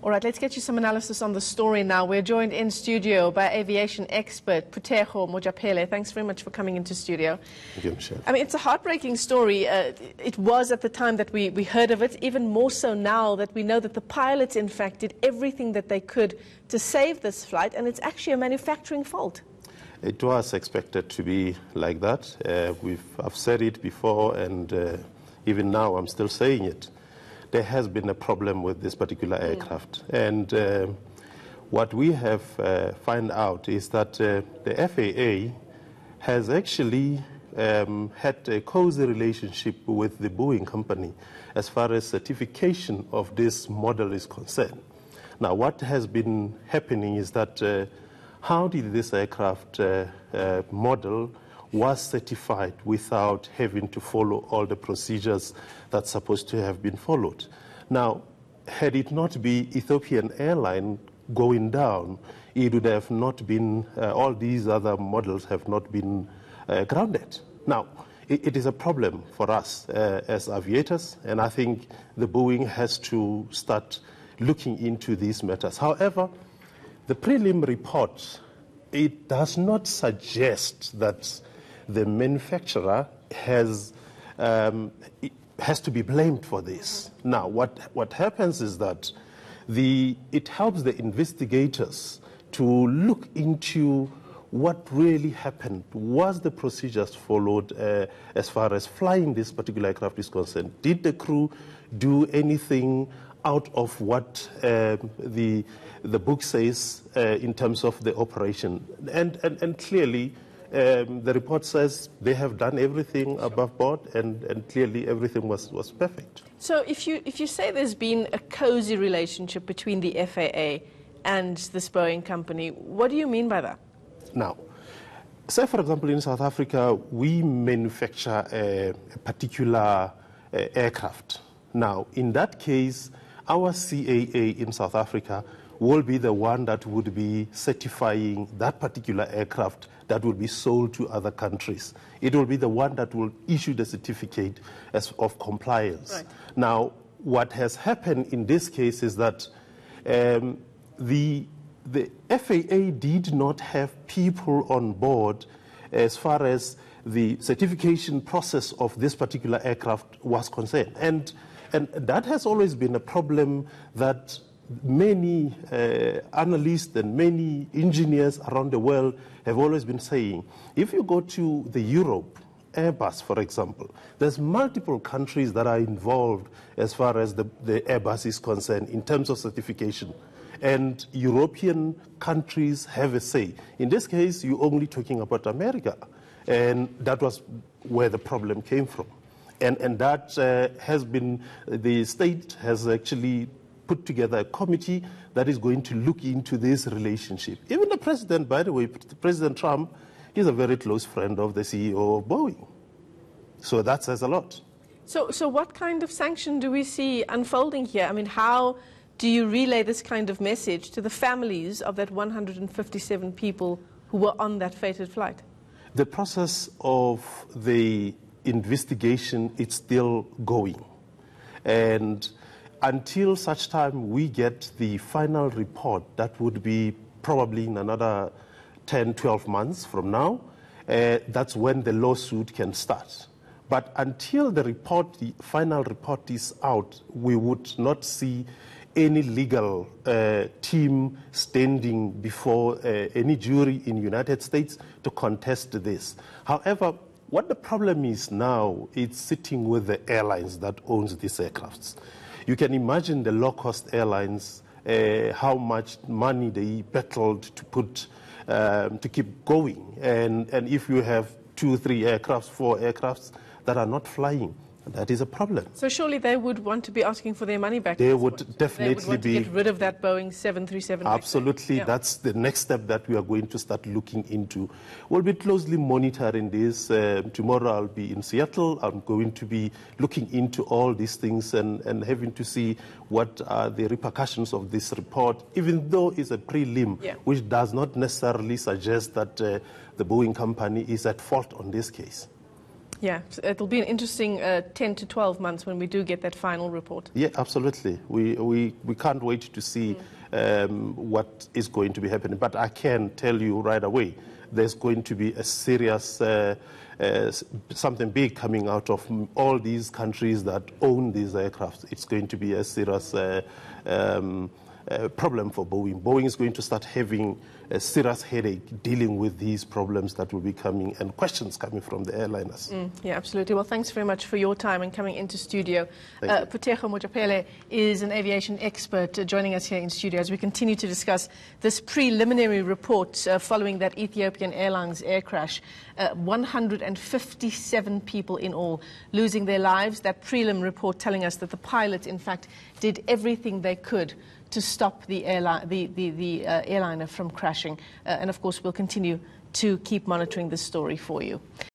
All right, let's get you some analysis on the story now. We're joined in studio by aviation expert Phuthego Mojapele. Thanks very much for coming into studio. Thank you, Michelle. I mean, it's a heartbreaking story. It was at the time that we heard of it, even more so now that we know that the pilots, in fact, did everything that they could to save this flight, and it's actually a manufacturing fault. It was expected to be like that. I've said it before, and even now I'm still saying it. There has been a problem with this particular aircraft. And what we have found out is that the FAA has actually had a cozy relationship with the Boeing company as far as certification of this model is concerned. Now, what has been happening is that how did this aircraft model was certified without having to follow all the procedures that's supposed to have been followed. Now, had it not been Ethiopian Airlines going down, it would have not been, all these other models have not been grounded. Now, it is a problem for us as aviators, and I think the Boeing has to start looking into these matters. However, the prelim report, it does not suggest that the manufacturer has to be blamed for this. Now, what happens is that it helps the investigators to look into what really happened. Was the procedures followed as far as flying this particular aircraft is concerned? Did the crew do anything out of what the book says in terms of the operation? And clearly, the report says they have done everything above board, and clearly everything was perfect. So if you say there's been a cozy relationship between the FAA and this Boeing company, what do you mean by that? Now, say for example in South Africa, we manufacture a particular aircraft. Now, in that case, our CAA in South Africa will be the one that would be certifying that particular aircraft that will be sold to other countries. It will be the one that will issue the certificate of compliance. Right. Now, what has happened in this case is that the FAA did not have people on board as far as the certification process of this particular aircraft was concerned. And that has always been a problem that many analysts and many engineers around the world have always been saying. If you go to the Europe, Airbus, for example, there's multiple countries that are involved as far as the Airbus is concerned in terms of certification. And European countries have a say. In this case, you're only talking about America. And that was where the problem came from. And that has been, the state has actually put together a committee that is going to look into this relationship. Even the president, by the way, President Trump, is a very close friend of the CEO of Boeing. So that says a lot. So what kind of sanction do we see unfolding here? I mean, how do you relay this kind of message to the families of that 157 people who were on that fated flight? The process of the investigation is still going. And until such time we get the final report, that would be probably in another 10, 12 months from now, that's when the lawsuit can start. But until the final report is out, we would not see any legal team standing before any jury in the United States to contest this. However, what the problem is now, it's sitting with the airlines that owns these aircrafts. You can imagine the low-cost airlines, how much money they battled to put to keep going. And if you have 2, 3 aircrafts, 4 aircrafts that are not flying, that is a problem. So surely they would want to be asking for their money back. They would definitely they would want to get rid of that Boeing 737. Absolutely. Yeah. That's the next step that we are going to start looking into. We'll be closely monitoring this. Tomorrow I'll be in Seattle. I'm going to be looking into all these things and having to see what are the repercussions of this report, even though it's a prelim, which does not necessarily suggest that the Boeing company is at fault on this case. Yeah, it'll be an interesting 10 to 12 months when we do get that final report. Yeah, absolutely. We can't wait to see what is going to be happening. But I can tell you right away, there's going to be a serious, something big coming out of all these countries that own these aircraft. It's going to be a serious problem for Boeing. Boeing is going to start having a serious headache dealing with these problems that will be coming and questions coming from the airliners. Yeah, absolutely. Well, thanks very much for your time and coming into studio. Phuthego Mojapele is an aviation expert joining us here in studio as we continue to discuss this preliminary report following that Ethiopian Airlines air crash. 157 people in all losing their lives. That prelim report telling us that the pilot, in fact, did everything they could to stop the airliner from crashing. And of course, we'll continue to keep monitoring this story for you.